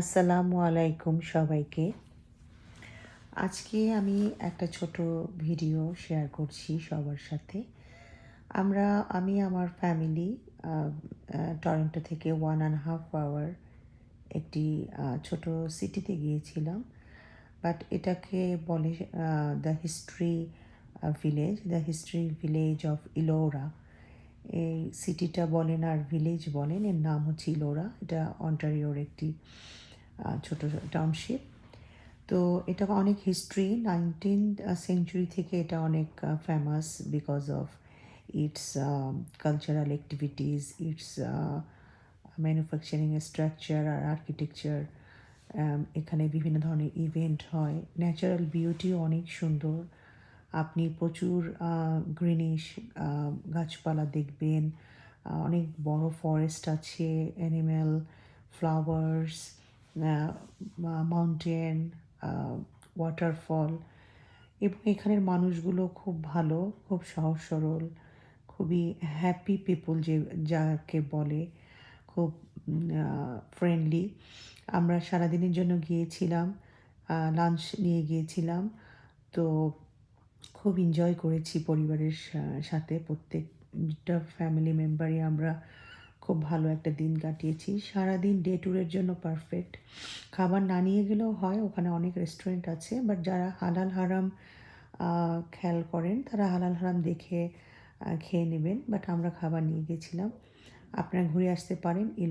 আসসালামু আলাইকুম সবাইকে। আজকে আমি একটা ছোট ভিডিও শেয়ার করছি সবার সাথে। আমি আমার ফ্যামিলি আ আ টরন্টো থেকে 1.5 আওয়ার একটি ছোট সিটিতে গিয়েছিলাম। বাট এটাকে বলে the history village of Ellora. এই সিটিটা বলেন আর ভিলেজ বলেন, এর নাম হচ্ছে ইলোরা। এটা অন্টারিওর একটি ছোট টাউনশিপ। তো এটা অনেক হিস্ট্রি 19th সেঞ্চুরি থেকে এটা অনেক famous because of its cultural activities, its manufacturing structure আর আর্কিটেকচার। এখানে বিভিন্ন ধরনের ইভেন্ট হয়, ন্যাচারাল বিউটিও অনেক সুন্দর। আপনি প্রচুর গ্রিনিশ গাছপালা দেখবেন, অনেক বড় ফরেস্ট আছে, অ্যানিম্যাল, ফ্লাওয়ার্স, মাউন্টেন, ওয়াটারফল। এবং এখানের মানুষগুলো খুব ভালো, খুব সহজ সরল, খুবই হ্যাপি পিপল যাকে বলে, খুব ফ্রেন্ডলি। আমরা সারাদিনের জন্য গিয়েছিলাম, লাঞ্চ নিয়ে গিয়েছিলাম। তো খুব এনজয় করেছি পরিবারের সাথে। প্রত্যেকটা ফ্যামিলি মেম্বারই আমরা খুব ভালো একটা দিন কাটিয়েছি। সারাদিন ডে ট্যুরের জন্য পারফেক্ট। খাবার না নিয়ে গেলেও হয়, ওখানে অনেক রেস্টুরেন্ট আছে। বাট যারা হালাল হারাম খেয়াল করেন তারা হালাল হারাম দেখে খেয়ে নেবেন। বাট আমরা খাবার নিয়ে গেছিলাম। আপনারা ঘুরে আসতে পারেন।